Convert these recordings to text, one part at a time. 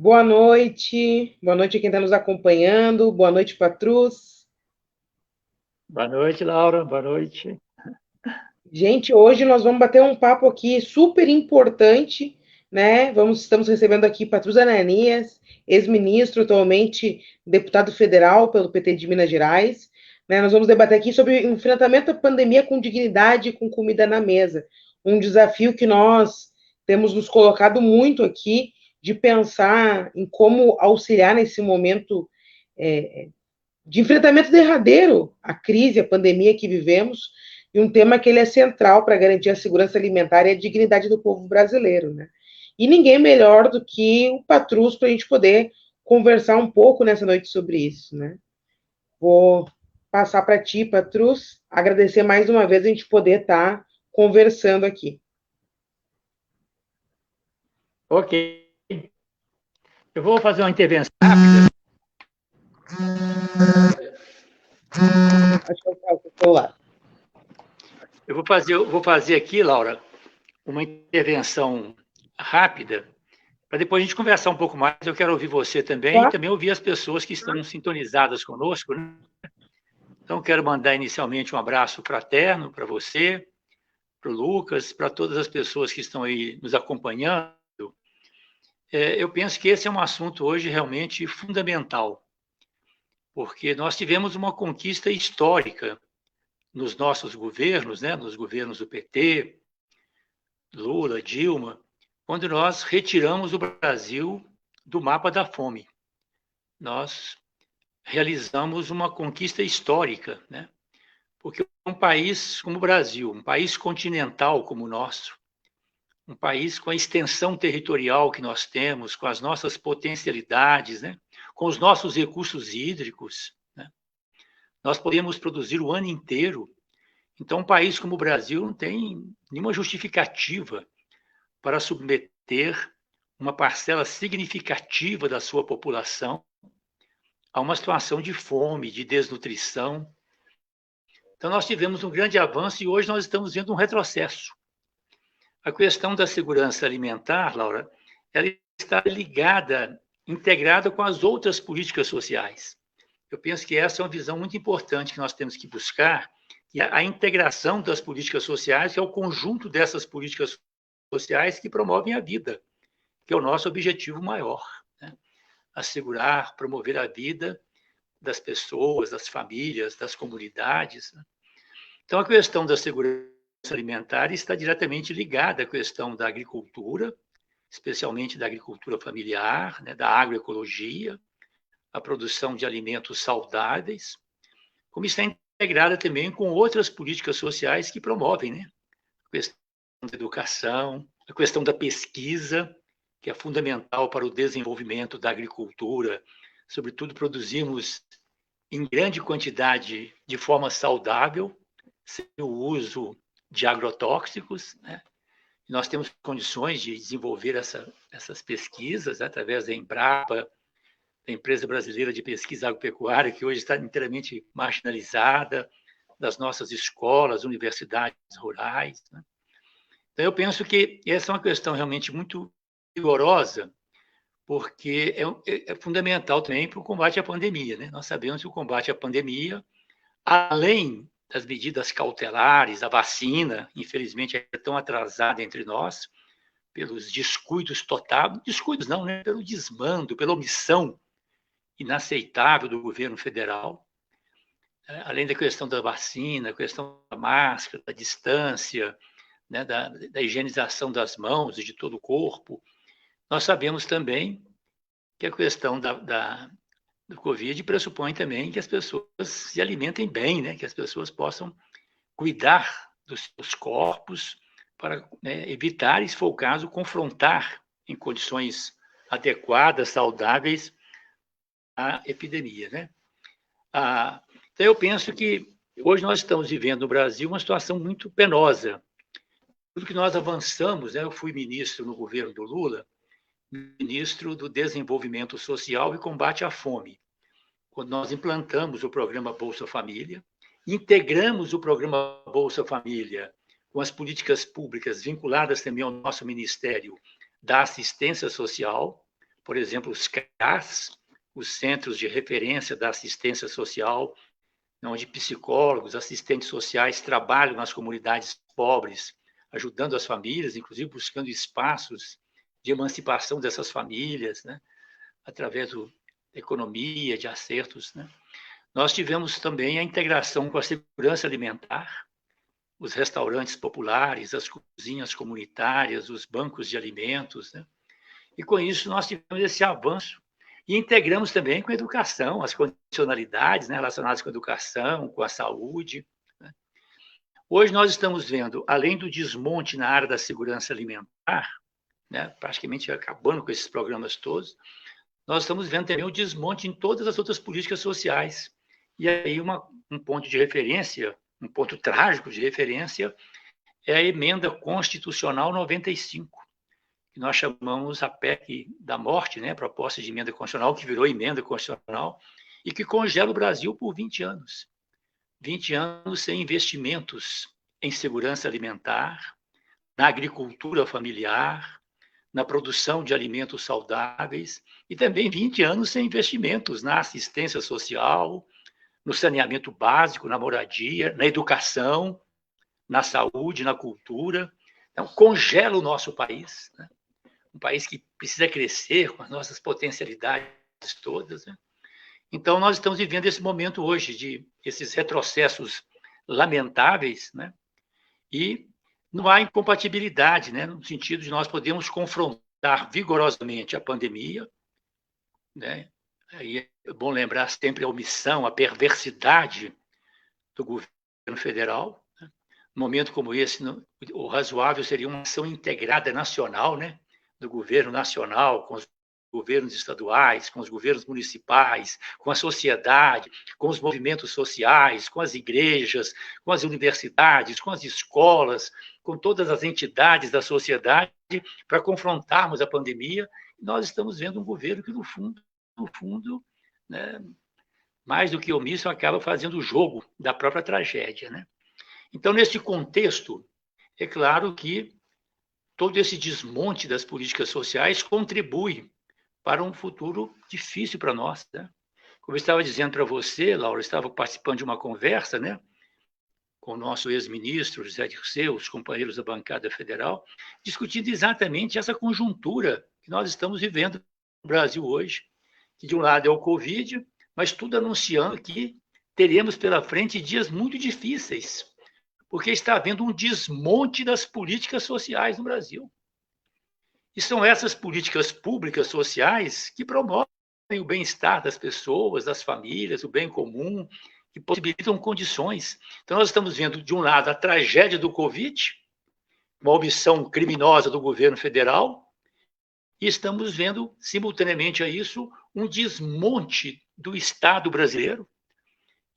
Boa noite a quem está nos acompanhando, boa noite, Patrus. Boa noite, Laura, boa noite. Gente, hoje nós vamos bater um papo aqui super importante, né? Estamos recebendo aqui Patrus Ananias, ex-ministro, atualmente deputado federal pelo PT de Minas Gerais. Né? Nós vamos debater aqui sobre o enfrentamento à pandemia com dignidade e com comida na mesa. Um desafio que nós temos nos colocado muito aqui, de pensar em como auxiliar nesse momento de enfrentamento derradeiro à crise, à pandemia que vivemos, e um tema que ele é central para garantir a segurança alimentar e a dignidade do povo brasileiro, né? E ninguém melhor do que o Patrus para a gente poder conversar um pouco nessa noite sobre isso, né? Vou passar para ti, Patrus, agradecer mais uma vez a gente poder estar conversando aqui. Ok. Eu vou fazer uma intervenção rápida. Acho que eu faço o celular. Eu vou fazer aqui, Laura, uma intervenção rápida, para depois a gente conversar um pouco mais. Eu quero ouvir você também e Claro. também ouvir as pessoas que estão sintonizadas conosco, né? Então, quero mandar inicialmente um abraço fraterno para você, para o Lucas, para todas as pessoas que estão aí nos acompanhando. Eu penso que esse é um assunto hoje realmente fundamental, porque nós tivemos uma conquista histórica nos nossos governos, né, nos governos do PT, Lula, Dilma, quando nós retiramos o Brasil do mapa da fome. Nós realizamos uma conquista histórica, né? Porque um país como o Brasil, um país continental como o nosso, um país com a extensão territorial que nós temos, com as nossas potencialidades, né? Com os nossos recursos hídricos, né? Nós podemos produzir o ano inteiro. Então, um país como o Brasil não tem nenhuma justificativa para submeter uma parcela significativa da sua população a uma situação de fome, de desnutrição. Então, nós tivemos um grande avanço e hoje nós estamos vendo um retrocesso. A questão da segurança alimentar, Laura, ela está ligada, integrada com as outras políticas sociais. Eu penso que essa é uma visão muito importante que nós temos que buscar, e a integração das políticas sociais, que é o conjunto dessas políticas sociais que promovem a vida, que é o nosso objetivo maior, né? Assegurar, promover a vida das pessoas, das famílias, das comunidades, né? Então, a questão da segurança alimentar está diretamente ligada à questão da agricultura, especialmente da agricultura familiar, né, da agroecologia, a produção de alimentos saudáveis, como está integrada também com outras políticas sociais que promovem, né? A questão da educação, a questão da pesquisa, que é fundamental para o desenvolvimento da agricultura, sobretudo produzimos em grande quantidade de forma saudável, sem o uso de agrotóxicos, né? Nós temos condições de desenvolver essas pesquisas, né, através da Embrapa, da Empresa Brasileira de Pesquisa Agropecuária, que hoje está inteiramente marginalizada, das nossas escolas, universidades rurais, né? Então, eu penso que essa é uma questão realmente muito rigorosa, porque é fundamental também para o combate à pandemia, né? Nós sabemos que o combate à pandemia, além das medidas cautelares, a vacina, infelizmente, é tão atrasada entre nós, pelos descuidos totais, descuidos não, né? Pelo desmando, pela omissão inaceitável do governo federal, além da questão da vacina, a questão da máscara, da distância, né? da higienização das mãos e de todo o corpo. Nós sabemos também que a questão do Covid pressupõe também que as pessoas se alimentem bem, né? Que as pessoas possam cuidar dos seus corpos para, né, evitar, se for o caso, confrontar em condições adequadas, saudáveis, a epidemia, né? Então, eu penso que hoje nós estamos vivendo no Brasil uma situação muito penosa. Tudo que nós avançamos, né? Eu fui ministro no governo do Lula, ministro do Desenvolvimento Social e Combate à Fome, quando nós implantamos o programa Bolsa Família, integramos o programa Bolsa Família com as políticas públicas vinculadas também ao nosso Ministério da Assistência Social, por exemplo, os CRAS, os Centros de Referência da Assistência Social, onde psicólogos, assistentes sociais trabalham nas comunidades pobres, ajudando as famílias, inclusive buscando espaços de emancipação dessas famílias, né, através da economia, de acertos, né. Nós tivemos também a integração com a segurança alimentar, os restaurantes populares, as cozinhas comunitárias, os bancos de alimentos, né? E com isso nós tivemos esse avanço e integramos também com a educação, as condicionalidades, né, relacionadas com a educação, com a saúde, né? Hoje nós estamos vendo, além do desmonte na área da segurança alimentar, né, praticamente acabando com esses programas todos, nós estamos vendo também o desmonte em todas as outras políticas sociais. E aí um ponto de referência, um ponto trágico de referência, é a emenda constitucional 95, que nós chamamos a PEC da morte, né, proposta de emenda constitucional, que virou emenda constitucional, e que congela o Brasil por 20 anos. 20 anos sem investimentos em segurança alimentar, na agricultura familiar, na produção de alimentos saudáveis, e também 20 anos sem investimentos na assistência social, no saneamento básico, na moradia, na educação, na saúde, na cultura. Então, congela o nosso país, né? Um país que precisa crescer com as nossas potencialidades todas, né? Então, nós estamos vivendo esse momento hoje de esses retrocessos lamentáveis, né? E não há incompatibilidade, né, no sentido de nós podemos confrontar vigorosamente a pandemia, né? Aí é bom lembrar sempre a omissão, a perversidade do governo federal, né? Num momento como esse, o razoável seria uma ação integrada nacional, né, do governo nacional com os governos estaduais, com os governos municipais, com a sociedade, com os movimentos sociais, com as igrejas, com as universidades, com as escolas, com todas as entidades da sociedade para confrontarmos a pandemia. Nós estamos vendo um governo que, no fundo, né, mais do que omisso, acaba fazendo o jogo da própria tragédia, né? Então, nesse contexto, é claro que todo esse desmonte das políticas sociais contribui para um futuro difícil para nós, né? Como eu estava dizendo para você, Laura, eu estava participando de uma conversa, né, com o nosso ex-ministro José Dirceu, os companheiros da bancada federal, discutindo exatamente essa conjuntura que nós estamos vivendo no Brasil hoje, que de um lado é o Covid, mas tudo anunciando que teremos pela frente dias muito difíceis, porque está havendo um desmonte das políticas sociais no Brasil. E são essas políticas públicas sociais que promovem o bem-estar das pessoas, das famílias, o bem comum, que possibilitam condições. Então, nós estamos vendo, de um lado, a tragédia do Covid, uma omissão criminosa do governo federal, e estamos vendo, simultaneamente a isso, um desmonte do Estado brasileiro,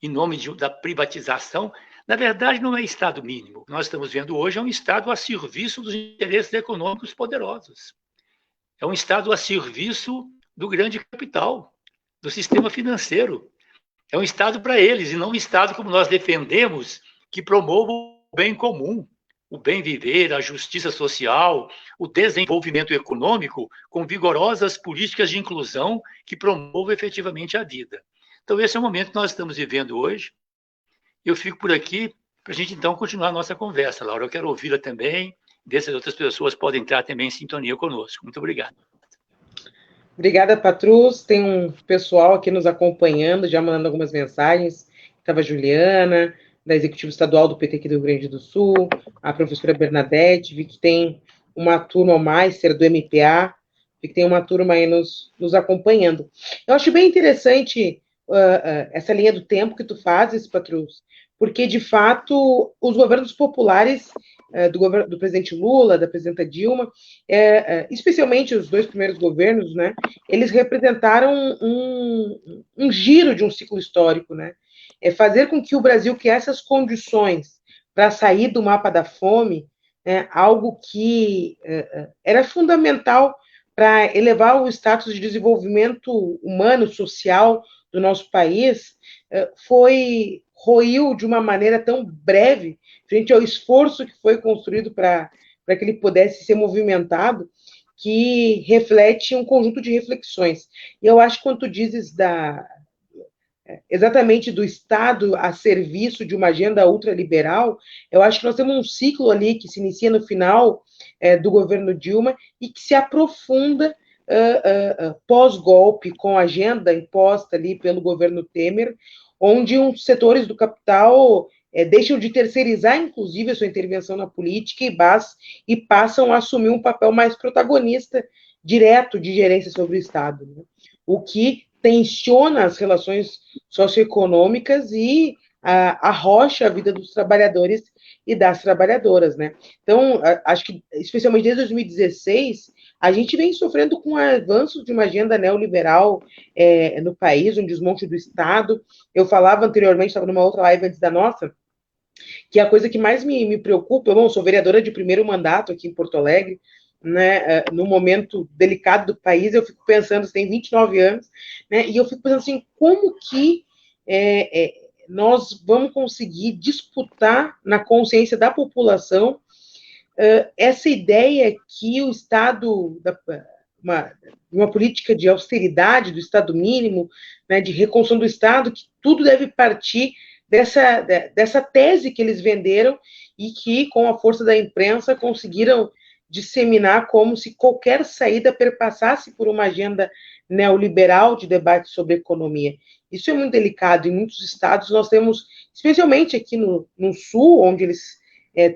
em nome da privatização. Na verdade, não é Estado mínimo. O que nós estamos vendo hoje é um Estado a serviço dos interesses econômicos poderosos. É um Estado a serviço do grande capital, do sistema financeiro. É um Estado para eles, e não um Estado como nós defendemos, que promova o bem comum, o bem viver, a justiça social, o desenvolvimento econômico, com vigorosas políticas de inclusão que promovam efetivamente a vida. Então, esse é o momento que nós estamos vivendo hoje. Eu fico por aqui para a gente, então, continuar a nossa conversa, Laura. Eu quero ouvi-la também, ver se as outras pessoas podem entrar também em sintonia conosco. Muito obrigado. Obrigada, Patrus. Tem um pessoal aqui nos acompanhando, já mandando algumas mensagens. Estava a Juliana, da Executiva Estadual do PT aqui do Rio Grande do Sul, a professora Bernadette, vi que tem uma turma mais, ser do MPA, vi que tem uma turma aí nos acompanhando. Eu acho bem interessante essa linha do tempo que tu fazes, Patrus, porque, de fato, os governos populares do presidente Lula, da presidenta Dilma, especialmente os dois primeiros governos, né, eles representaram um giro de um ciclo histórico, né? Fazer com que o Brasil criasse as condições para sair do mapa da fome, né, algo que era fundamental para elevar o status de desenvolvimento humano, social do nosso país, roiu de uma maneira tão breve, frente ao esforço que foi construído para que ele pudesse ser movimentado, que reflete um conjunto de reflexões. E eu acho que quando tu dizes exatamente do Estado a serviço de uma agenda ultraliberal, eu acho que nós temos um ciclo ali que se inicia no final do governo Dilma e que se aprofunda pós-golpe, com a agenda imposta ali pelo governo Temer, onde uns setores do capital deixam de terceirizar, inclusive, a sua intervenção na política e passam a assumir um papel mais protagonista, direto, de gerência sobre o Estado. Né? O que tensiona as relações socioeconômicas e arrocha a vida dos trabalhadores e das trabalhadoras, né? Então, acho que, especialmente desde 2016, a gente vem sofrendo com o avanço de uma agenda neoliberal no país, um desmonte do Estado. Eu falava anteriormente, estava numa outra live antes da nossa, que a coisa que mais me preocupa, eu sou vereadora de primeiro mandato aqui em Porto Alegre, né, no momento delicado do país, eu fico pensando, você tem 29 anos, né, e eu fico pensando assim, como que nós vamos conseguir disputar na consciência da população essa ideia que o Estado, uma política de austeridade do Estado mínimo, né, de reconstrução do Estado, que tudo deve partir dessa tese que eles venderam e que, com a força da imprensa, conseguiram disseminar como se qualquer saída perpassasse por uma agenda neoliberal de debate sobre economia. Isso é muito delicado. Em muitos estados nós temos, especialmente aqui no Sul, onde eles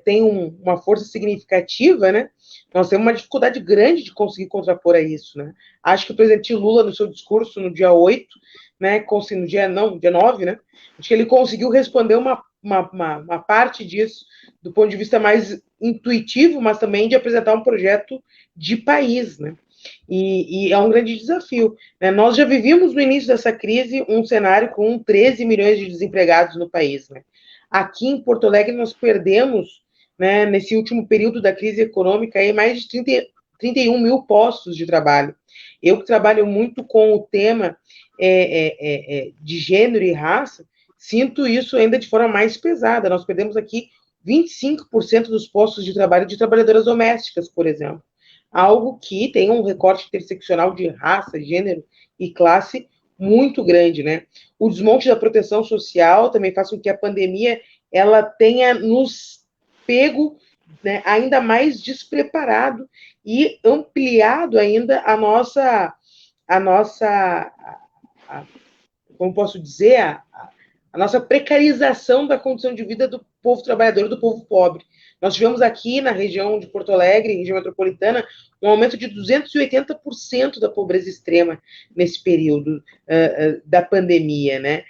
têm uma força significativa, né? Nós temos uma dificuldade grande de conseguir contrapor a isso, né? Acho que o presidente Lula, no seu discurso no dia 8, né, no dia 9, né? Acho que ele conseguiu responder uma parte disso do ponto de vista mais intuitivo, mas também de apresentar um projeto de país, né? E é um grande desafio. Né? Nós já vivíamos no início dessa crise um cenário com 13 milhões de desempregados no país. Né? Aqui em Porto Alegre nós perdemos, né, nesse último período da crise econômica, aí, mais de 31 mil postos de trabalho. Eu que trabalho muito com o tema de gênero e raça, sinto isso ainda de forma mais pesada. Nós perdemos aqui 25% dos postos de trabalho de trabalhadoras domésticas, por exemplo. Algo que tem um recorte interseccional de raça, gênero e classe muito grande, né? O desmonte da proteção social também faz com que a pandemia ela tenha nos pego, né, ainda mais despreparado e ampliado ainda como posso dizer, a nossa precarização da condição de vida do povo trabalhador, do povo pobre. Nós tivemos aqui na região de Porto Alegre, região metropolitana, um aumento de 280% da pobreza extrema nesse período da pandemia, né?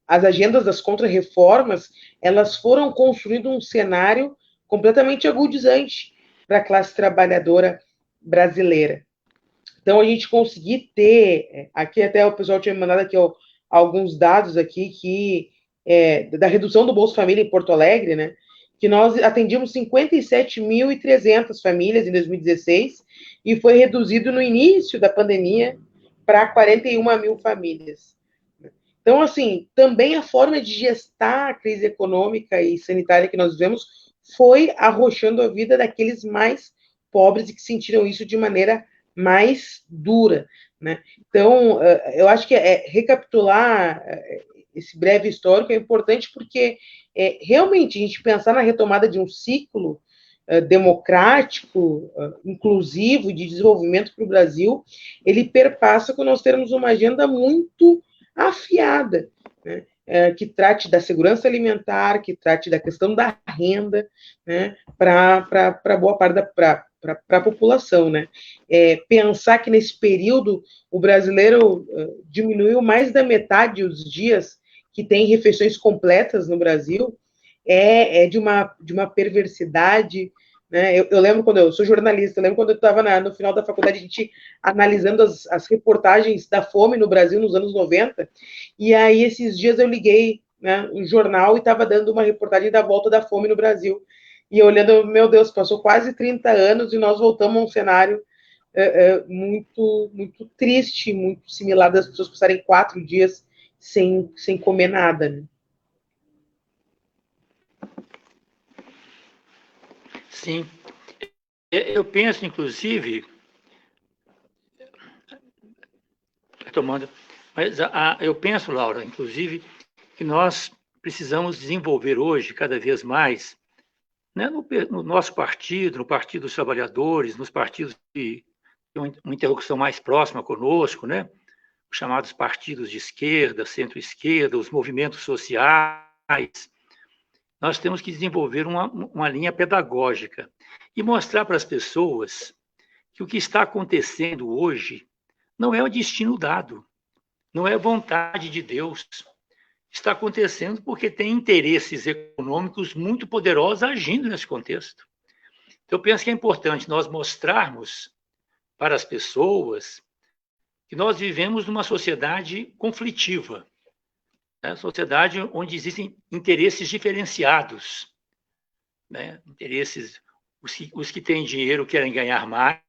As agendas das contrarreformas, elas foram construindo um cenário completamente agudizante para a classe trabalhadora brasileira. Então, a gente conseguir ter, aqui até o pessoal tinha mandado aqui alguns dados aqui da redução do Bolsa Família em Porto Alegre, né? Que nós atendíamos 57.300 famílias em 2016 e foi reduzido no início da pandemia para 41 mil famílias. Então, assim, também a forma de gestar a crise econômica e sanitária que nós vivemos foi arrochando a vida daqueles mais pobres e que sentiram isso de maneira mais dura, né? Então, eu acho que recapitular esse breve histórico é importante porque realmente a gente pensar na retomada de um ciclo democrático, inclusivo e de desenvolvimento para o Brasil, ele perpassa com nós termos uma agenda muito afiada, né? Que trate da segurança alimentar, que trate da questão da renda, né? Para boa parte para a população, né? Pensar que nesse período o brasileiro diminuiu mais da metade os dias que tem refeições completas no Brasil de uma perversidade. Né? Eu lembro quando eu sou jornalista, eu lembro quando eu estava no final da faculdade, a gente analisando as reportagens da fome no Brasil nos anos 90, e aí esses dias eu liguei, né, um jornal e estava dando uma reportagem da volta da fome no Brasil. E olhando, meu Deus, passou quase 30 anos e nós voltamos a um cenário muito, muito triste, muito similar das pessoas passarem 4 dias sem comer nada. Né? Sim, Eu penso, inclusive, eu penso, Laura, inclusive, que nós precisamos desenvolver hoje, cada vez mais, né, no nosso partido, no Partido dos Trabalhadores, nos partidos de uma interlocução mais próxima conosco, né, os chamados partidos de esquerda, centro-esquerda, os movimentos sociais. Nós temos que desenvolver uma linha pedagógica e mostrar para as pessoas que o que está acontecendo hoje não é o destino dado, não é vontade de Deus. Está acontecendo porque tem interesses econômicos muito poderosos agindo nesse contexto. Então, eu penso que é importante nós mostrarmos para as pessoas que nós vivemos numa sociedade conflitiva, né? Sociedade onde existem interesses diferenciados, né? Interesses, os que têm dinheiro querem ganhar mais,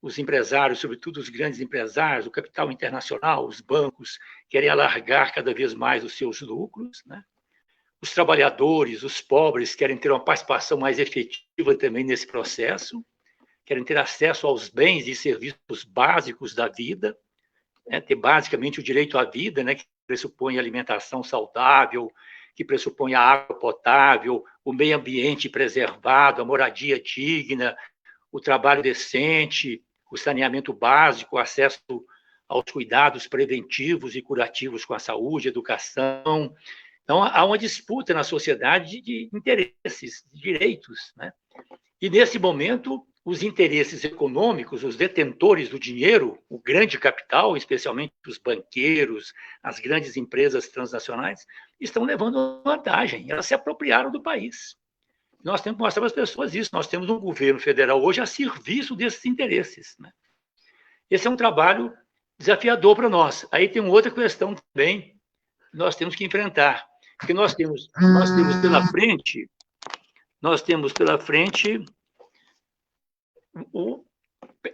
os empresários, sobretudo os grandes empresários, o capital internacional, os bancos, querem alargar cada vez mais os seus lucros, né? Os trabalhadores, os pobres, querem ter uma participação mais efetiva também nesse processo, querem ter acesso aos bens e serviços básicos da vida, né? Ter basicamente o direito à vida, né? Que pressupõe alimentação saudável, que pressupõe a água potável, o meio ambiente preservado, a moradia digna, o trabalho decente, o saneamento básico, o acesso aos cuidados preventivos e curativos com a saúde, educação. Então, há uma disputa na sociedade de interesses, de direitos, né? E, nesse momento, os interesses econômicos, os detentores do dinheiro, o grande capital, especialmente os banqueiros, as grandes empresas transnacionais, estão levando vantagem. Elas se apropriaram do país. Nós temos que mostrar para as pessoas isso. Nós temos um governo federal hoje a serviço desses interesses, né? Esse é um trabalho desafiador para nós. Aí tem uma outra questão também que nós temos que enfrentar, porque nós temos pela frente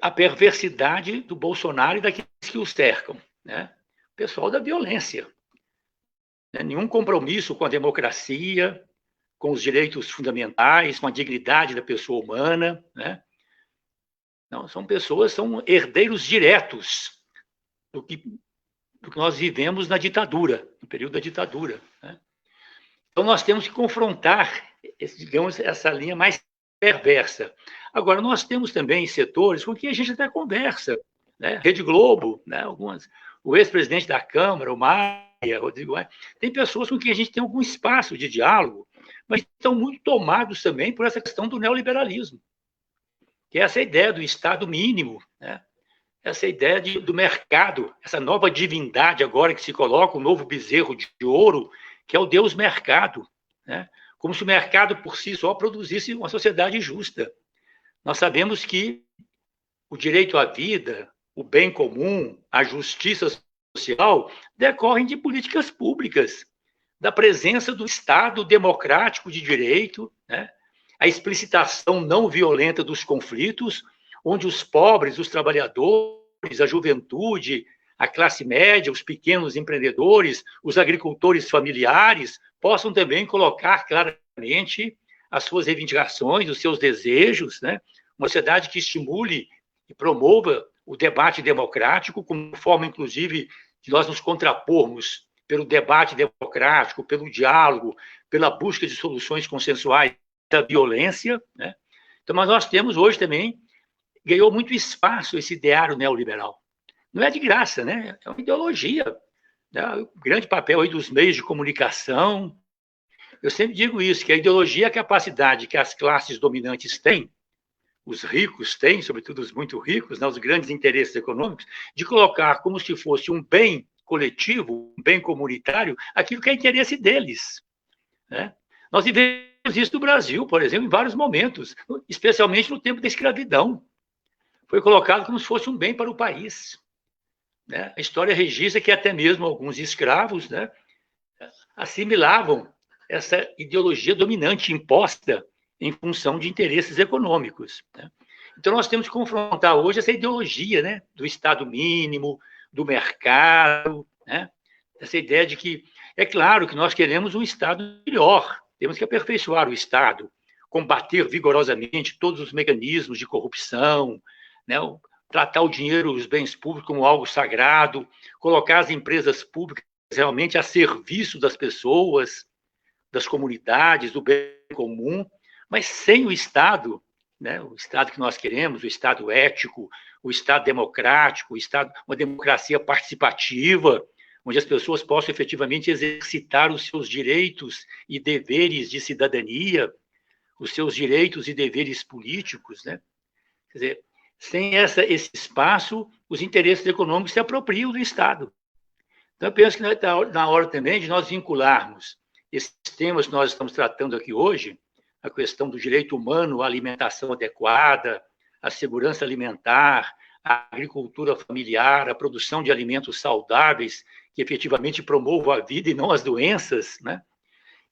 a perversidade do Bolsonaro e daqueles que o cercam, né? O pessoal da violência, né? Nenhum compromisso com a democracia, com os direitos fundamentais, com a dignidade da pessoa humana, né? Não, são herdeiros diretos do que nós vivemos na ditadura, no período da ditadura, né? Então, nós temos que confrontar, digamos, essa linha mais perversa. Agora, nós temos também setores com que a gente até conversa, né? Rede Globo, né? O ex-presidente da Câmara, o Maia, Rodrigo Maia, tem pessoas com quem a gente tem algum espaço de diálogo, mas estão muito tomados também por essa questão do neoliberalismo, que é essa ideia do Estado mínimo, né? Essa ideia do mercado, essa nova divindade agora que se coloca, o novo bezerro de ouro, que é o Deus mercado, né? Como se o mercado por si só produzisse uma sociedade justa. Nós sabemos que o direito à vida, o bem comum, a justiça social decorrem de políticas públicas, da presença do Estado democrático de direito, né? A explicitação não violenta dos conflitos, onde os pobres, os trabalhadores, a juventude, a classe média, os pequenos empreendedores, os agricultores familiares possam também colocar claramente as suas reivindicações, os seus desejos, né? Uma sociedade que estimule e promova o debate democrático, como forma, inclusive, de nós nos contrapormos pelo debate democrático, pelo diálogo, pela busca de soluções consensuais da violência, né? Então, mas nós temos hoje também, ganhou muito espaço esse ideário neoliberal. Não é de graça, né? É uma ideologia, né? O grande papel aí dos meios de comunicação. Eu sempre digo isso, que a ideologia é a capacidade que as classes dominantes têm, os ricos têm, sobretudo os muito ricos, né, os grandes interesses econômicos, de colocar como se fosse um bem coletivo, um bem comunitário, aquilo que é interesse deles, né? Nós vivemos isso no Brasil, por exemplo, em vários momentos, especialmente no tempo da escravidão. Foi colocado como se fosse um bem para o país, né? A história registra que até mesmo alguns escravos, né, assimilavam essa ideologia dominante imposta em função de interesses econômicos, né? Então, nós temos que confrontar hoje essa ideologia, né, do Estado mínimo, do mercado, né? Essa ideia de que, é claro que nós queremos um Estado melhor, temos que aperfeiçoar o Estado, combater vigorosamente todos os mecanismos de corrupção, né? Tratar o dinheiro, os bens públicos como algo sagrado, colocar as empresas públicas realmente a serviço das pessoas, das comunidades, do bem comum, mas sem o Estado, né? O Estado que nós queremos, o Estado ético, o Estado democrático, o Estado, uma democracia participativa, onde as pessoas possam efetivamente exercitar os seus direitos e deveres de cidadania, os seus direitos e deveres políticos, né? Quer dizer, sem esse espaço, os interesses econômicos se apropriam do Estado. Então, eu penso que está na hora também de nós vincularmos esses temas que nós estamos tratando aqui hoje, a questão do direito humano à alimentação adequada, a segurança alimentar, a agricultura familiar, a produção de alimentos saudáveis que efetivamente promovam a vida e não as doenças, né?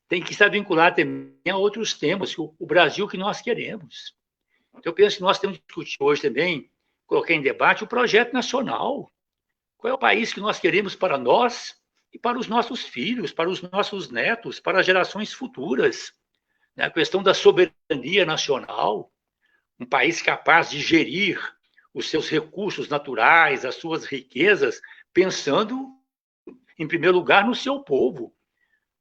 Tem que estar vinculado também a outros temas, o Brasil que nós queremos. Então, eu penso que nós temos que discutir hoje também, colocar em debate o projeto nacional. Qual é o país que nós queremos para nós e para os nossos filhos, para os nossos netos, para as gerações futuras? A questão da soberania nacional, um país capaz de gerir os seus recursos naturais, as suas riquezas, pensando, em primeiro lugar, no seu povo.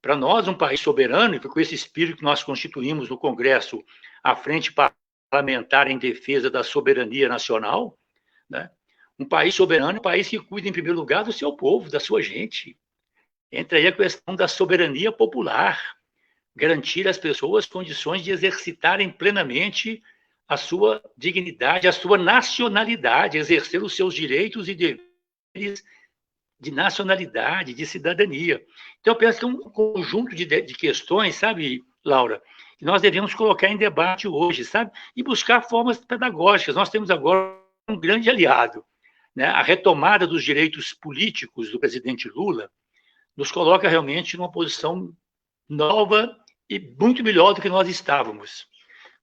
Para nós, um país soberano, e com esse espírito que nós constituímos no Congresso, a Frente Parlamentar em Defesa da Soberania Nacional, né? Um país soberano é um país que cuida, em primeiro lugar, do seu povo, da sua gente. Entra aí a questão da soberania popular, garantir às pessoas condições de exercitarem plenamente a sua dignidade, a sua nacionalidade, exercer os seus direitos e deveres de nacionalidade, de cidadania. Então, eu penso que é um conjunto de questões, sabe, Laura, que nós devemos colocar em debate hoje, sabe, e buscar formas pedagógicas. Nós temos agora um grande aliado, né? A retomada dos direitos políticos do presidente Lula nos coloca realmente numa posição nova e muito melhor do que nós estávamos,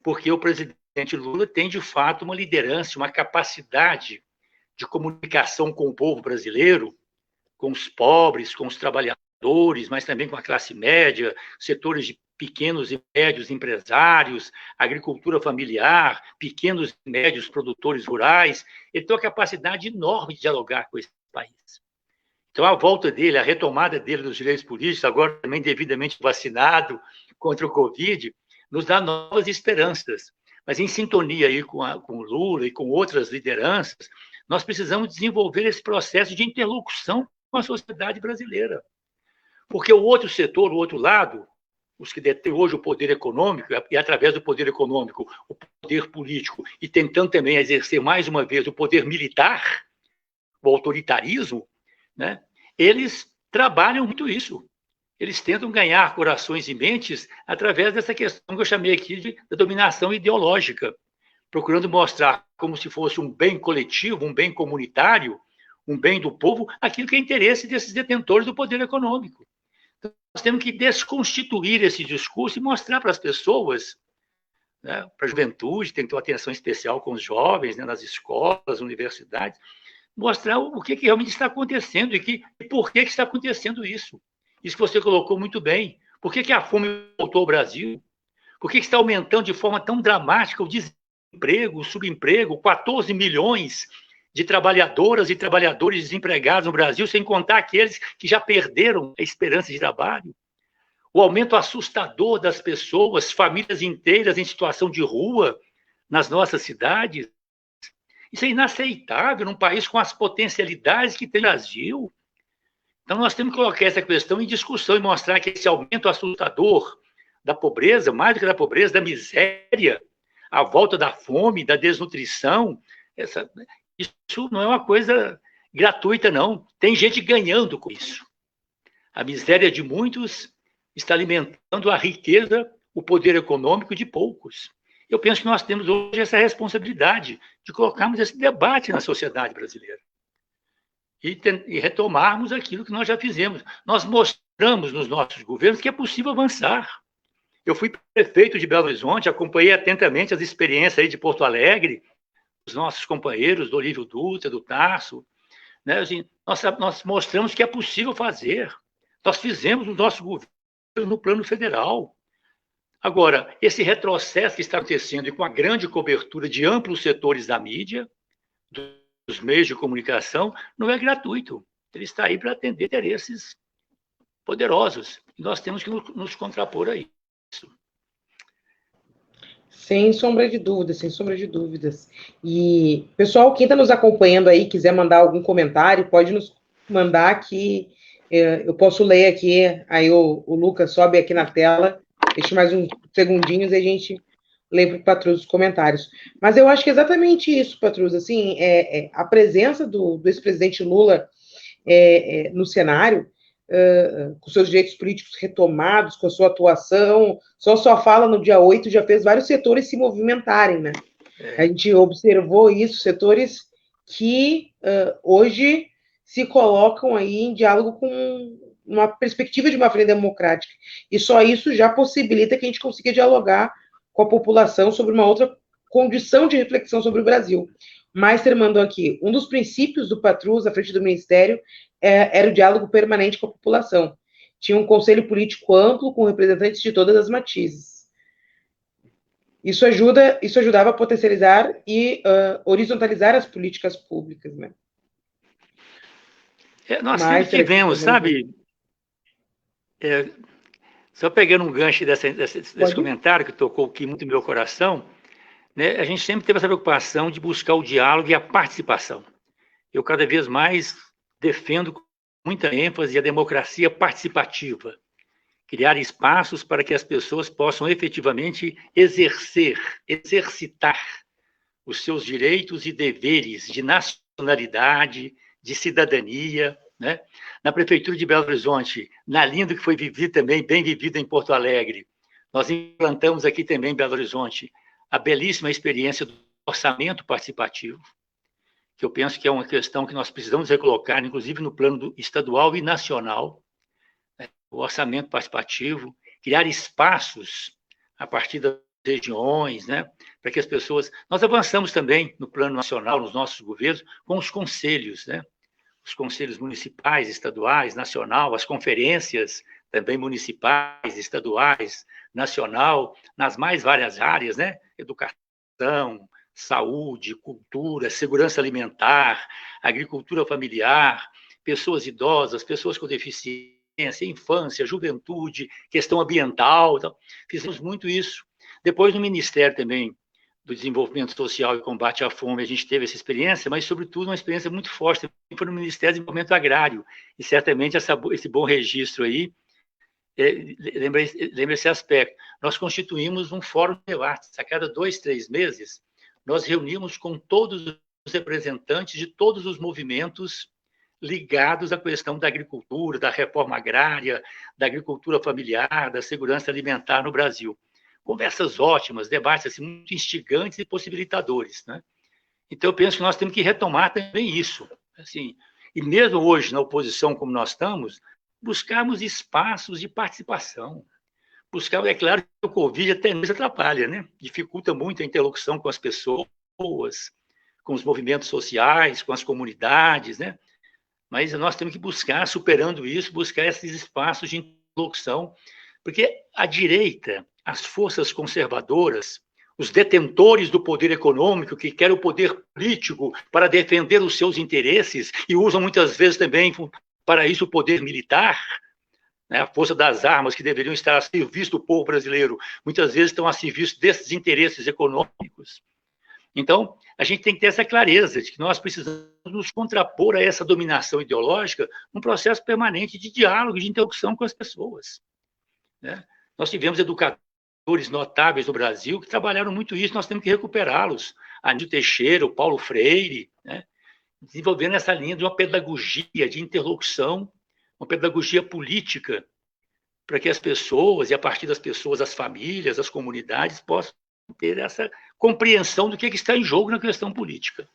porque o presidente Lula tem, de fato, uma liderança, uma capacidade de comunicação com o povo brasileiro, com os pobres, com os trabalhadores, mas também com a classe média, setores de pequenos e médios empresários, agricultura familiar, pequenos e médios produtores rurais. Ele tem uma capacidade enorme de dialogar com esse país. Então, a volta dele, a retomada dele dos direitos políticos, agora também devidamente vacinado contra o Covid, nos dá novas esperanças. Mas, em sintonia aí com o Lula e com outras lideranças, nós precisamos desenvolver esse processo de interlocução com a sociedade brasileira. Porque o outro setor, o outro lado, os que detêm hoje o poder econômico, e através do poder econômico, o poder político, e tentando também exercer mais uma vez o poder militar, o autoritarismo, né? Eles trabalham muito isso. Eles tentam ganhar corações e mentes através dessa questão que eu chamei aqui da dominação ideológica, procurando mostrar como se fosse um bem coletivo, um bem comunitário, um bem do povo, aquilo que é interesse desses detentores do poder econômico. Então, nós temos que desconstituir esse discurso e mostrar para as pessoas, né, para a juventude, tem que ter uma atenção especial com os jovens, né, nas escolas, universidades, mostrar o que realmente está acontecendo e por que está acontecendo isso. Isso que você colocou muito bem. Por que a fome voltou ao Brasil? Por que está aumentando de forma tão dramática o desemprego, o subemprego, 14 milhões de trabalhadoras e trabalhadores desempregados no Brasil, sem contar aqueles que já perderam a esperança de trabalho? O aumento assustador das pessoas, famílias inteiras em situação de rua nas nossas cidades. Isso é inaceitável num país com as potencialidades que tem o Brasil. Então, nós temos que colocar essa questão em discussão e mostrar que esse aumento assustador da pobreza, mais do que da pobreza, da miséria, a volta da fome, da desnutrição, isso não é uma coisa gratuita, não. Tem gente ganhando com isso. A miséria de muitos está alimentando a riqueza, o poder econômico de poucos. Eu penso que nós temos hoje essa responsabilidade de colocarmos esse debate na sociedade brasileira e retomarmos aquilo que nós já fizemos. Nós mostramos nos nossos governos que é possível avançar. Eu fui prefeito de Belo Horizonte, acompanhei atentamente as experiências aí de Porto Alegre, os nossos companheiros do Olívio Dutra, do Tarso, né? Assim, nós mostramos que é possível fazer. Nós fizemos o nosso governo no plano federal. Agora, esse retrocesso que está acontecendo e com a grande cobertura de amplos setores da mídia, dos meios de comunicação, não é gratuito. Ele está aí para atender interesses poderosos. E nós temos que nos contrapor a isso. Sem sombra de dúvidas, sem sombra de dúvidas. E, pessoal, quem está nos acompanhando aí, quiser mandar algum comentário, pode nos mandar que eu posso ler aqui, aí o Lucas sobe aqui na tela, deixa mais uns segundinhos e a gente lê para o Patrus os comentários. Mas eu acho que é exatamente isso, Patrus, assim, a presença do ex-presidente Lula no cenário, com seus direitos políticos retomados, com a sua atuação, só fala no dia 8, já fez vários setores se movimentarem, né? A gente observou isso, setores que hoje se colocam aí em diálogo com uma perspectiva de uma frente democrática. E só isso já possibilita que a gente consiga dialogar com a população sobre uma outra condição de reflexão sobre o Brasil. Meister mandou aqui, um dos princípios do Patrus, à frente do Ministério, era o diálogo permanente com a população. Tinha um conselho político amplo, com representantes de todas as matizes. Isso ajudava a potencializar e horizontalizar as políticas públicas, né? Nós sempre tivemos, sabe? Só pegando um gancho desse comentário que tocou aqui muito no meu coração, né? A gente sempre teve essa preocupação de buscar o diálogo e a participação. Eu cada vez mais defendo com muita ênfase a democracia participativa, criar espaços para que as pessoas possam efetivamente exercitar os seus direitos e deveres de nacionalidade, de cidadania, né? Na Prefeitura de Belo Horizonte, na linha do que foi vivido também, bem vivido em Porto Alegre, nós implantamos aqui também em Belo Horizonte a belíssima experiência do orçamento participativo, que eu penso que é uma questão que nós precisamos recolocar, inclusive no plano estadual e nacional, né? O orçamento participativo, criar espaços a partir das regiões, né? Para que as pessoas... Nós avançamos também no plano nacional, nos nossos governos, com os conselhos, né? Os conselhos municipais, estaduais, nacional, as conferências também municipais, estaduais, nacional, nas mais várias áreas, né? Educação, saúde, cultura, segurança alimentar, agricultura familiar, pessoas idosas, pessoas com deficiência, infância, juventude, questão ambiental. Então, fizemos muito isso. Depois, no Ministério também do Desenvolvimento Social e Combate à Fome, a gente teve essa experiência, mas, sobretudo, uma experiência muito forte foi no Ministério do Desenvolvimento Agrário. E, certamente, esse bom registro aí, lembra esse aspecto. Nós constituímos um fórum de debates. A cada 2, 3 meses, nós reunimos com todos os representantes de todos os movimentos ligados à questão da agricultura, da reforma agrária, da agricultura familiar, da segurança alimentar no Brasil. Conversas ótimas, debates assim, muito instigantes e possibilitadores, né? Então, eu penso que nós temos que retomar também isso. Assim, e mesmo hoje, na oposição como nós estamos, buscarmos espaços de participação. É claro que o Covid até mesmo atrapalha, né? Dificulta muito a interlocução com as pessoas, com os movimentos sociais, com as comunidades, né? Mas nós temos que buscar, superando isso, buscar esses espaços de interlocução, porque a direita, as forças conservadoras, os detentores do poder econômico, que querem o poder político para defender os seus interesses e usam muitas vezes também para isso o poder militar, né, a força das armas que deveriam estar a serviço do povo brasileiro, muitas vezes estão a serviço desses interesses econômicos. Então, a gente tem que ter essa clareza de que nós precisamos nos contrapor a essa dominação ideológica num processo permanente de diálogo, de interlocução com as pessoas, né? Nós tivemos educadores notáveis no Brasil que trabalharam muito isso, nós temos que recuperá-los. Anísio Teixeira, o Paulo Freire, né? Desenvolvendo essa linha de uma pedagogia de interlocução, uma pedagogia política, para que as pessoas, e a partir das pessoas, as famílias, as comunidades, possam ter essa compreensão do que está em jogo na questão política.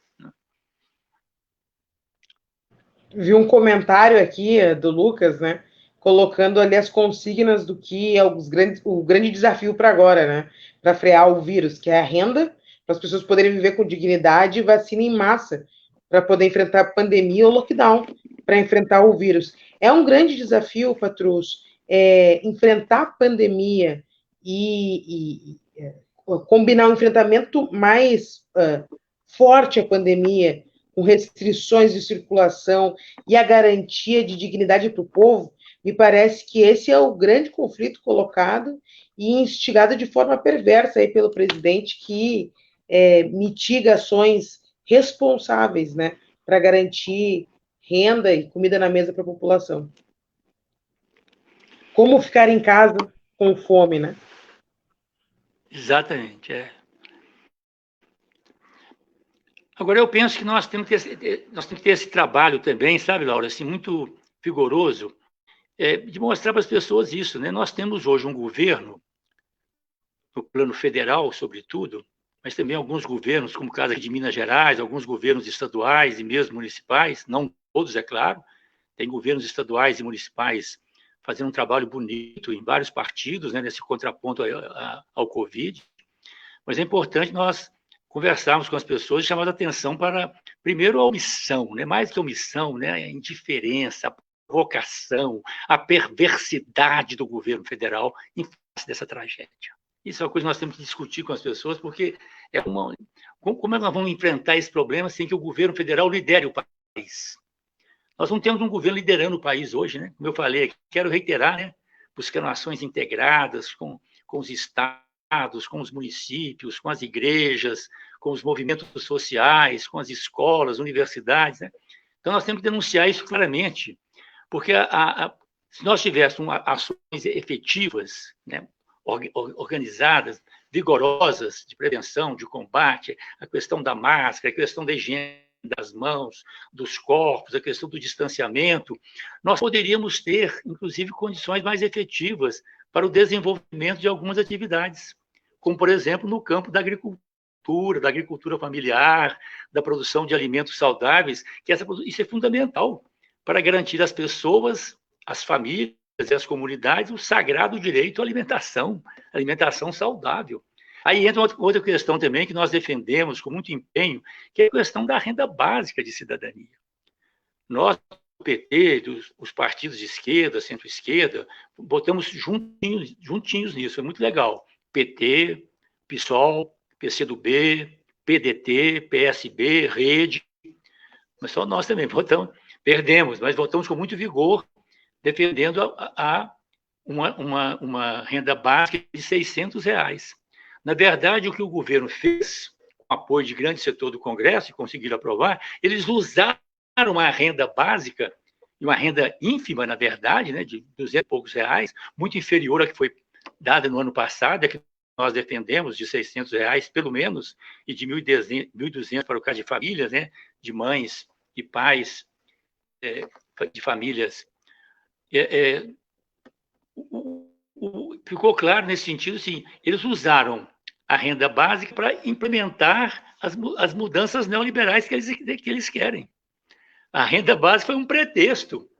Vi um comentário aqui do Lucas, né, colocando ali as consignas do que é o grande desafio para agora, né, para frear o vírus, que é a renda, para as pessoas poderem viver com dignidade, e vacina em massa, para poder enfrentar a pandemia ou lockdown, para enfrentar o vírus. É um grande desafio, Patrus, enfrentar a pandemia combinar um enfrentamento mais forte à pandemia, com restrições de circulação e a garantia de dignidade para o povo, me parece que esse é o grande conflito colocado e instigado de forma perversa aí pelo presidente, que mitiga ações responsáveis, né, para garantir renda e comida na mesa para a população. Como ficar em casa com fome, né? Exatamente, Agora, eu penso que nós temos que ter esse trabalho também, sabe, Laura, assim, muito vigoroso, de mostrar para as pessoas isso, né? Nós temos hoje um governo, no plano federal, sobretudo, mas também alguns governos, como o caso aqui de Minas Gerais, alguns governos estaduais e mesmo municipais, não todos, é claro, tem governos estaduais e municipais fazendo um trabalho bonito em vários partidos, né, nesse contraponto ao Covid, mas é importante nós conversarmos com as pessoas e chamar a atenção para, primeiro, a omissão, né? Mais que omissão, né? A indiferença, a provocação, a perversidade do governo federal em face dessa tragédia. Isso é uma coisa que nós temos que discutir com as pessoas, porque como é que nós vamos enfrentar esse problema sem que o governo federal lidere o país? Nós não temos um governo liderando o país hoje, né? Como eu falei, quero reiterar, né? Buscando ações integradas com os estados, com os municípios, com as igrejas, com os movimentos sociais, com as escolas, universidades, né? Então, nós temos que denunciar isso claramente, porque se nós tivéssemos ações efetivas, né, organizadas, vigorosas, de prevenção, de combate, a questão da máscara, a questão da higiene das mãos, dos corpos, a questão do distanciamento, nós poderíamos ter, inclusive, condições mais efetivas para o desenvolvimento de algumas atividades, como, por exemplo, no campo da agricultura familiar, da produção de alimentos saudáveis, que isso é fundamental para garantir às pessoas, às famílias e às comunidades o sagrado direito à alimentação saudável. Aí entra outra questão também que nós defendemos com muito empenho, que é a questão da renda básica de cidadania. Nós, o PT, os partidos de esquerda, centro-esquerda, botamos juntinhos nisso, é muito legal. PT, PSOL, PCdoB, PDT, PSB, Rede, mas só nós também perdemos, mas votamos com muito vigor, defendendo uma renda básica de R$600. Na verdade, o que o governo fez, com apoio de grande setor do Congresso, e conseguiram aprovar, eles usaram uma renda básica, uma renda ínfima, na verdade, né, de 200 e poucos reais, muito inferior à que foi dada no ano passado, é que nós defendemos de R$600, pelo menos, e de 1.200 para o caso de famílias, né, de mães e pais de famílias. Ficou claro nesse sentido, sim, eles usaram a renda básica para implementar as mudanças neoliberais que eles querem. A renda básica foi um pretexto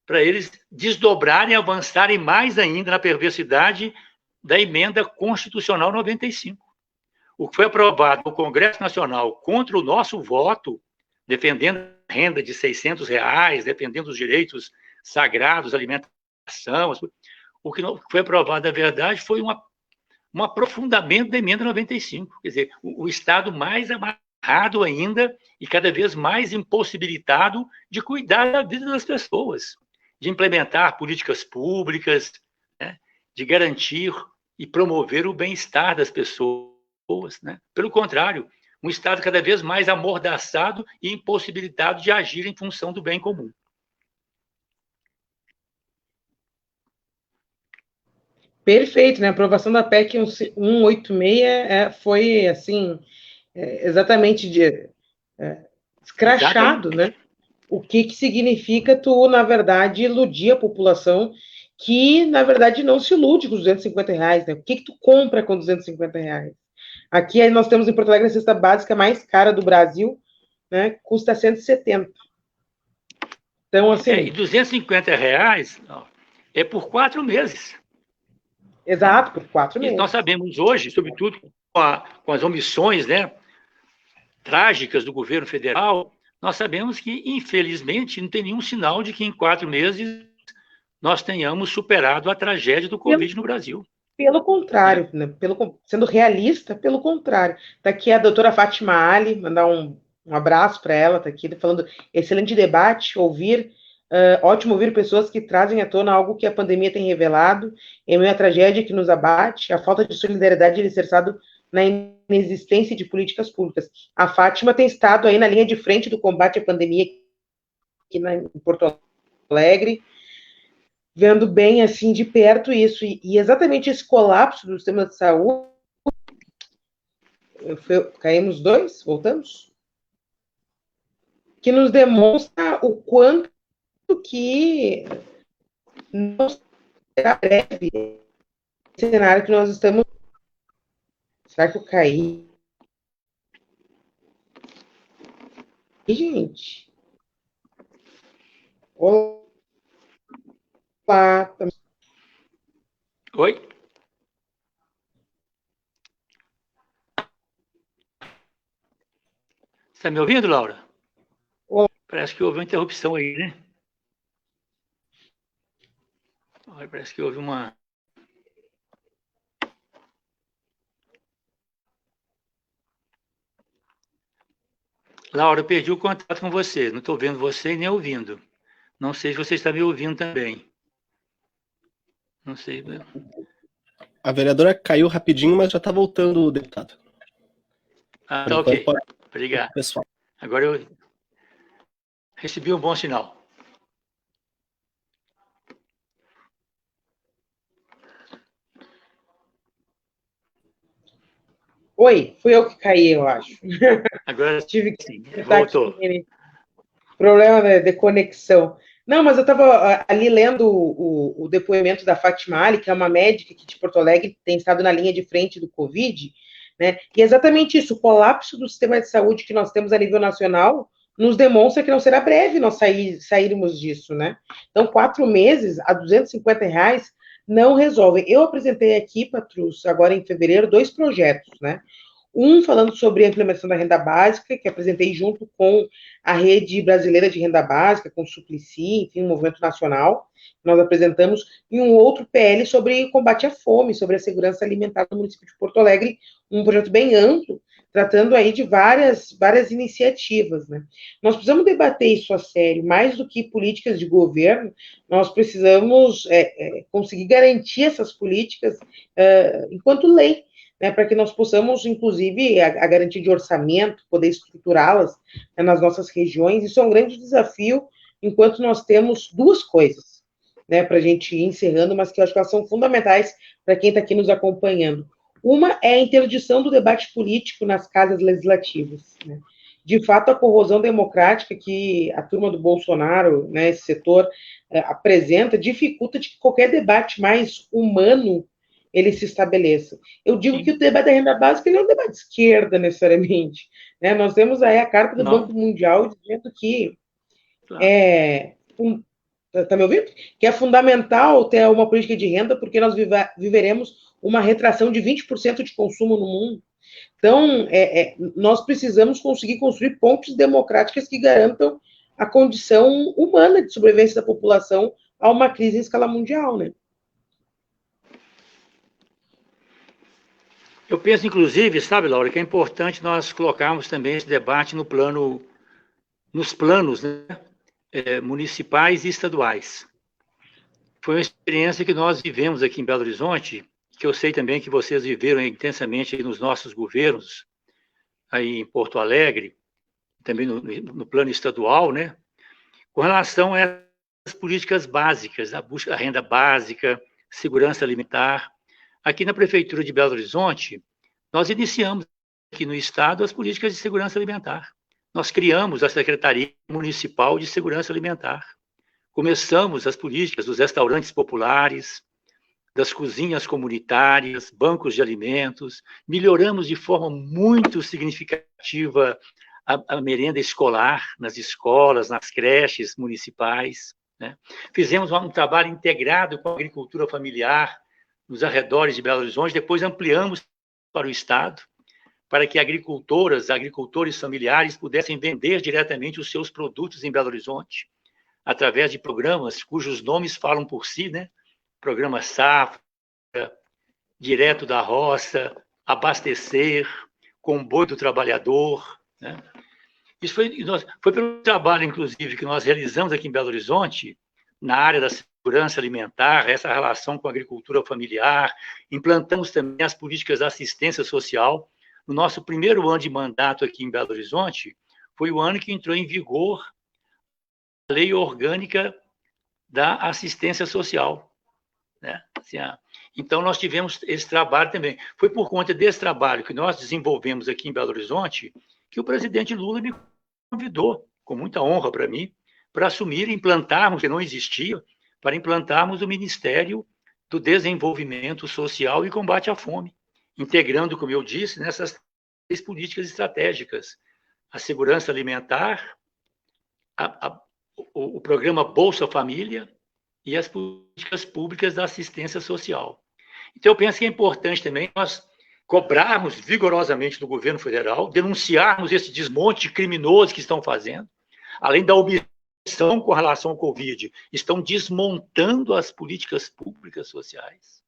para eles desdobrarem, avançarem mais ainda na perversidade da emenda constitucional 95. O que foi aprovado no Congresso Nacional contra o nosso voto, defendendo a renda de R$600, defendendo os direitos sagrados, alimentação, o que foi aprovado, na verdade, foi um aprofundamento da emenda 95. Quer dizer, o Estado mais amarrado ainda e cada vez mais impossibilitado de cuidar da vida das pessoas, de implementar políticas públicas, né, de garantir e promover o bem-estar das pessoas, né? Pelo contrário, um Estado cada vez mais amordaçado e impossibilitado de agir em função do bem comum. Perfeito, né? A aprovação da PEC 186 foi, assim, exatamente escrachado, né? O que significa tu, na verdade, iludir a população que, na verdade, não se ilude com R$250, né? O que tu compra com R$250? Aqui nós temos em Porto Alegre a cesta básica mais cara do Brasil, né? Custa 170. Então, assim... E R$250 é por 4 meses. Exato, por 4 meses. E nós sabemos hoje, sobretudo com as omissões, né, trágicas do governo federal, nós sabemos que, infelizmente, não tem nenhum sinal de que em 4 meses nós tenhamos superado a tragédia do Covid no Brasil. Pelo contrário, né? Sendo realista, pelo contrário. Está aqui a doutora Fátima Ali, mandar um abraço para ela, está aqui falando, excelente debate, ótimo ouvir pessoas que trazem à tona algo que a pandemia tem revelado, em meio à tragédia que nos abate, a falta de solidariedade alicerçado na inexistência de políticas públicas. A Fátima tem estado aí na linha de frente do combate à pandemia aqui em Porto Alegre, vendo bem assim de perto isso, e exatamente esse colapso do sistema de saúde. Caímos dois, voltamos, que nos demonstra o quanto que não será breve esse cenário que nós estamos. Será que eu caí? E, gente? Olá. Oi? Você está me ouvindo, Laura? Olá. Parece que houve uma interrupção aí, né? Parece que houve uma... Laura, eu perdi o contato com você. Não estou vendo você nem ouvindo. Não sei se você está me ouvindo também. Não sei. A vereadora caiu rapidinho, mas já está voltando o deputado. Ah, tá ok. Obrigado. Pessoal. Agora eu recebi um bom sinal. Oi, fui eu que caí, eu acho. Agora tive que sim, voltou. Problema de conexão. Não, mas eu estava ali lendo o depoimento da Fátima Ali, que é uma médica aqui de Porto Alegre, que tem estado na linha de frente do Covid, né? E é exatamente isso, o colapso do sistema de saúde que nós temos a nível nacional nos demonstra que não será breve nós sairmos disso, né? Então, 4 meses a R$ 250 não resolvem. Eu apresentei aqui, Patrus, agora em fevereiro, 2 projetos, né? Um falando sobre a implementação da renda básica, que apresentei junto com a Rede Brasileira de Renda Básica, com o Suplicy, enfim, um movimento nacional, nós apresentamos, e um outro PL sobre combate à fome, sobre a segurança alimentar no município de Porto Alegre, um projeto bem amplo, tratando aí de várias iniciativas, né? Nós precisamos debater isso a sério, mais do que políticas de governo, nós precisamos conseguir garantir essas políticas enquanto lei, né, para que nós possamos, inclusive, a garantia de orçamento, poder estruturá-las, né, nas nossas regiões. Isso é um grande desafio, enquanto nós temos 2 coisas, né, para a gente ir encerrando, mas que eu acho que elas são fundamentais para quem está aqui nos acompanhando. Uma é a interdição do debate político nas casas legislativas, né? De fato, a corrosão democrática que a turma do Bolsonaro, né, esse setor, apresenta, dificulta de que qualquer debate mais humano ele se estabeleça. Eu digo Sim. que o debate da renda básica não é um debate de esquerda, necessariamente. Né? Nós temos aí a carta do Banco Mundial dizendo que está me ouvindo? Que é fundamental ter uma política de renda, porque nós viveremos uma retração de 20% de consumo no mundo. Então, nós precisamos conseguir construir pontes democráticas que garantam a condição humana de sobrevivência da população a uma crise em escala mundial, né? Eu penso, inclusive, sabe, Laura, que é importante nós colocarmos também esse debate nos planos, né, municipais e estaduais. Foi uma experiência que nós vivemos aqui em Belo Horizonte, que eu sei também que vocês viveram intensamente nos nossos governos, aí em Porto Alegre, também no plano estadual, né, com relação a essas políticas básicas, a renda básica, segurança alimentar. Aqui na Prefeitura de Belo Horizonte, nós iniciamos aqui no Estado as políticas de segurança alimentar. Nós criamos a Secretaria Municipal de Segurança Alimentar. Começamos as políticas dos restaurantes populares, das cozinhas comunitárias, bancos de alimentos, melhoramos de forma muito significativa a merenda escolar nas escolas, nas creches municipais, né? Fizemos um trabalho integrado com a agricultura familiar, nos arredores de Belo Horizonte, depois ampliamos para o Estado, para que agricultores familiares pudessem vender diretamente os seus produtos em Belo Horizonte, através de programas cujos nomes falam por si, né? Programa Safra, direto da roça, abastecer, comboio do trabalhador, né? Isso foi pelo trabalho, inclusive, que nós realizamos aqui em Belo Horizonte, na área da segurança alimentar, essa relação com a agricultura familiar, implantamos também as políticas de assistência social. No nosso primeiro ano de mandato aqui em Belo Horizonte, foi o ano que entrou em vigor a Lei Orgânica da Assistência Social, né? Assim, então, nós tivemos esse trabalho também. Foi por conta desse trabalho que nós desenvolvemos aqui em Belo Horizonte que o presidente Lula me convidou, com muita honra para mim, para assumir e implantarmos, que não existia, para implantarmos o Ministério do Desenvolvimento Social e Combate à Fome, integrando, como eu disse, nessas 3 políticas estratégicas: a segurança alimentar, o programa Bolsa Família e as políticas públicas da assistência social. Então, eu penso que é importante também nós cobrarmos vigorosamente do governo federal, denunciarmos esse desmonte criminoso que estão fazendo, além da omissão com relação ao Covid, estão desmontando as políticas públicas sociais.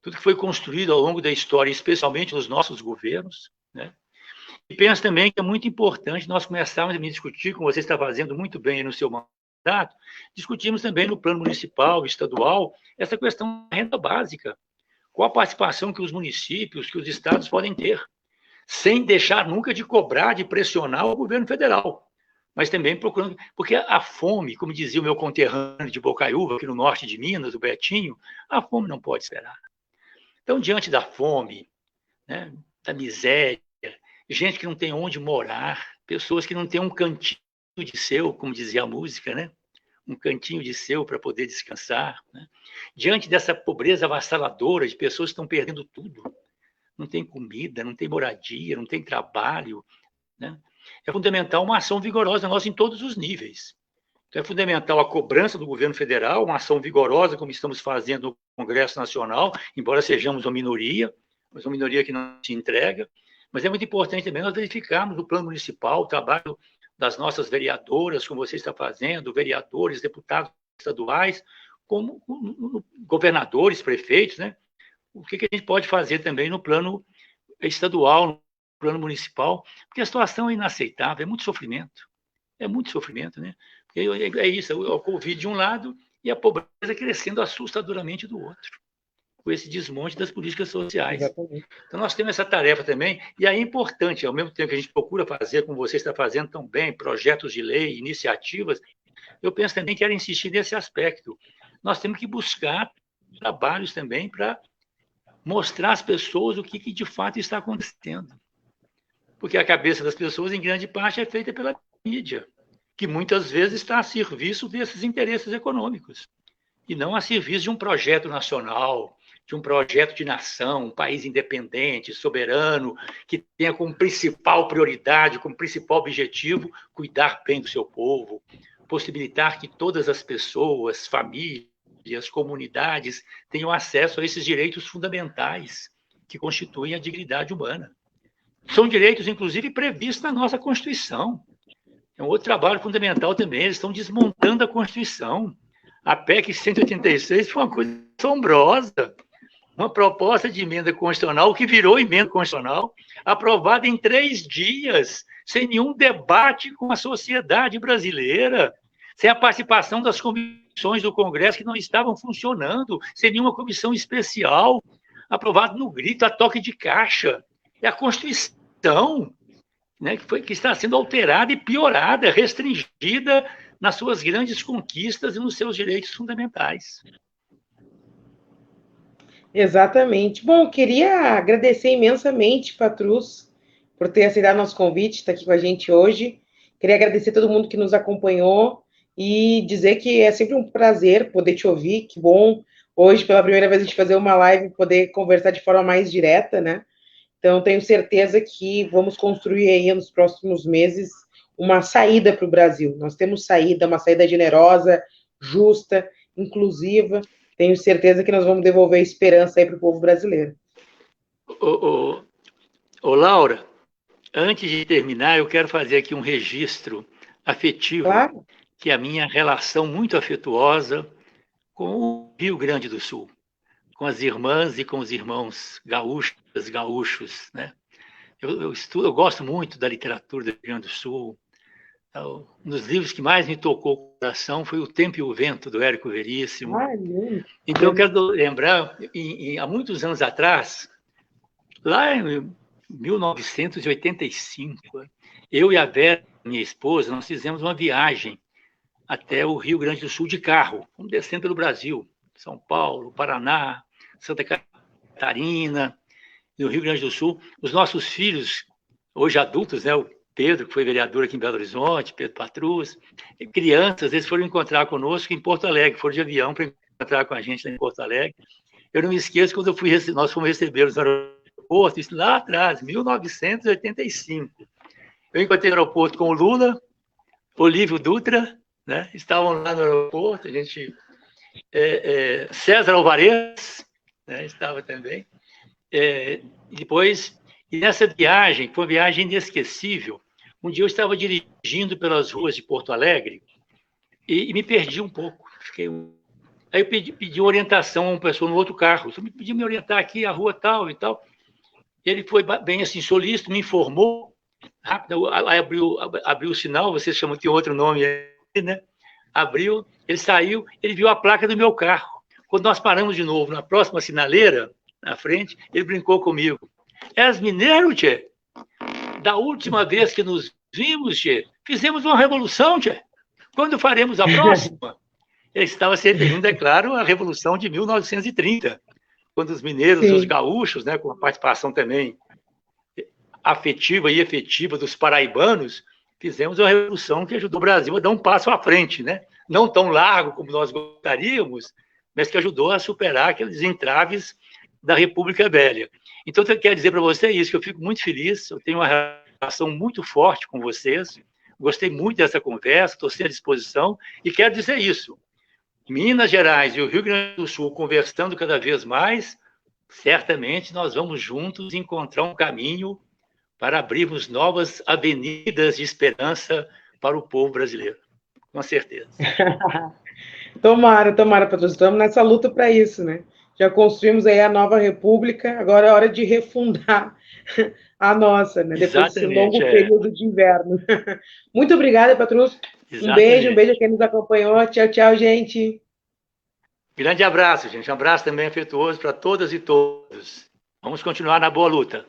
Tudo que foi construído ao longo da história, especialmente nos nossos governos, né? E penso também que é muito importante nós começarmos a discutir, como você está fazendo muito bem no seu mandato, discutimos também no plano municipal, estadual, essa questão da renda básica. Qual a participação que os municípios, que os estados podem ter, sem deixar nunca de cobrar, de pressionar o governo federal, mas também procurando, porque a fome, como dizia o meu conterrâneo de Bocaiúva, aqui no norte de Minas, o Betinho, a fome não pode esperar. Então, diante da fome, né, da miséria, gente que não tem onde morar, pessoas que não têm um cantinho de seu, como dizia a música, né? Um cantinho de seu para poder descansar, né? Diante dessa pobreza avassaladora de pessoas que estão perdendo tudo, não tem comida, não tem moradia, não tem trabalho, né? É fundamental uma ação vigorosa nossa em todos os níveis. Então, é fundamental a cobrança do governo federal, uma ação vigorosa, como estamos fazendo no Congresso Nacional, embora sejamos uma minoria, mas uma minoria que não se entrega. Mas é muito importante também nós verificarmos no plano municipal o trabalho das nossas vereadoras, como você está fazendo, vereadores, deputados estaduais, como governadores, prefeitos, né? O que a gente pode fazer também no plano estadual, no plano municipal, porque a situação é inaceitável, é muito sofrimento, né? É isso, o Covid de um lado e a pobreza crescendo assustadoramente do outro, com esse desmonte das políticas sociais. Exatamente. Então, nós temos essa tarefa também, e aí é importante, ao mesmo tempo que a gente procura fazer, como você está fazendo tão bem, projetos de lei, iniciativas, eu penso também que quero insistir nesse aspecto. Nós temos que buscar trabalhos também para mostrar às pessoas o que de fato está acontecendo. Porque a cabeça das pessoas, em grande parte, é feita pela mídia, que muitas vezes está a serviço desses interesses econômicos, e não a serviço de um projeto nacional, de um projeto de nação, um país independente, soberano, que tenha como principal prioridade, como principal objetivo, cuidar bem do seu povo, possibilitar que todas as pessoas, famílias, comunidades tenham acesso a esses direitos fundamentais que constituem a dignidade humana. São direitos, inclusive, previstos na nossa Constituição. É um outro trabalho fundamental também, eles estão desmontando a Constituição. A PEC 186 foi uma coisa assombrosa, uma proposta de emenda constitucional que virou emenda constitucional, aprovada em 3 dias, sem nenhum debate com a sociedade brasileira, sem a participação das comissões do Congresso que não estavam funcionando, sem nenhuma comissão especial, aprovado no grito, a toque de caixa. É a Constituição, né, que está sendo alterada e piorada, restringida nas suas grandes conquistas e nos seus direitos fundamentais. Exatamente. Bom, eu queria agradecer imensamente, Patrus, por ter aceitado nosso convite, estar aqui com a gente hoje. Queria agradecer a todo mundo que nos acompanhou e dizer que é sempre um prazer poder te ouvir. Que bom hoje, pela primeira vez, a gente fazer uma live, poder conversar de forma mais direta, né? Então, tenho certeza que vamos construir aí nos próximos meses uma saída para o Brasil. Nós temos saída, uma saída generosa, justa, inclusiva. Tenho certeza que nós vamos devolver esperança aí para o povo brasileiro. Ô, Laura, antes de terminar, eu quero fazer aqui um registro afetivo, claro, que é a minha relação muito afetuosa com o Rio Grande do Sul, com as irmãs e com os irmãos gaúchos, gaúchos, né? Eu gosto muito da literatura do Rio Grande do Sul. Um dos livros que mais me tocou o coração foi O Tempo e o Vento, do Érico Veríssimo. Então, eu quero lembrar, há muitos anos atrás, lá em 1985, eu e a Vera, minha esposa, nós fizemos uma viagem até o Rio Grande do Sul de carro. Fomos descendo pelo Brasil, São Paulo, Paraná, Santa Catarina, no Rio Grande do Sul. Os nossos filhos, hoje adultos, né, o Pedro, que foi vereador aqui em Belo Horizonte, Pedro Patrus, crianças, eles foram encontrar conosco em Porto Alegre, foram de avião para encontrar com a gente lá em Porto Alegre. Eu não me esqueço quando nós fomos recebê-los no aeroporto, isso lá atrás, 1985. Eu encontrei no aeroporto com o Lula, Olívio Dutra, né, estavam lá no aeroporto, a gente... César Alvarez, né, estava também. Depois, e nessa viagem, foi uma viagem inesquecível. Um dia eu estava dirigindo pelas ruas de Porto Alegre e me perdi um pouco. Aí eu pedi orientação a uma pessoa no outro carro. Você me pediu me orientar aqui, a rua tal e tal. Ele foi bem assim, solícito, me informou. Rápido, abriu o sinal, vocês chamam de outro nome aí, né? Abriu, ele saiu, ele viu a placa do meu carro. Quando nós paramos de novo na próxima sinaleira, na frente, ele brincou comigo. És mineiro, tchê? Da última vez que nos vimos, tchê, fizemos uma revolução, tchê. Quando faremos a próxima? Ele estava se referindo, é claro, à Revolução de 1930, quando os mineiros e os gaúchos, né, com a participação também afetiva e efetiva dos paraibanos, fizemos uma revolução que ajudou o Brasil a dar um passo à frente, né? Não tão largo como nós gostaríamos, mas que ajudou a superar aqueles entraves da República Velha. Então, eu quero dizer para você isso, que eu fico muito feliz, eu tenho uma relação muito forte com vocês, gostei muito dessa conversa, estou sempre à disposição, e quero dizer isso. Minas Gerais e o Rio Grande do Sul conversando cada vez mais, certamente nós vamos juntos encontrar um caminho para abrirmos novas avenidas de esperança para o povo brasileiro. Com certeza. Tomara, Patrus. Estamos nessa luta para isso, né? Já construímos aí a nova república, agora é hora de refundar a nossa, né? Depois desse longo período de inverno. Muito obrigada, Patrus. Um beijo a quem nos acompanhou. Tchau, tchau, gente. Grande abraço, gente. Um abraço também afetuoso para todas e todos. Vamos continuar na boa luta.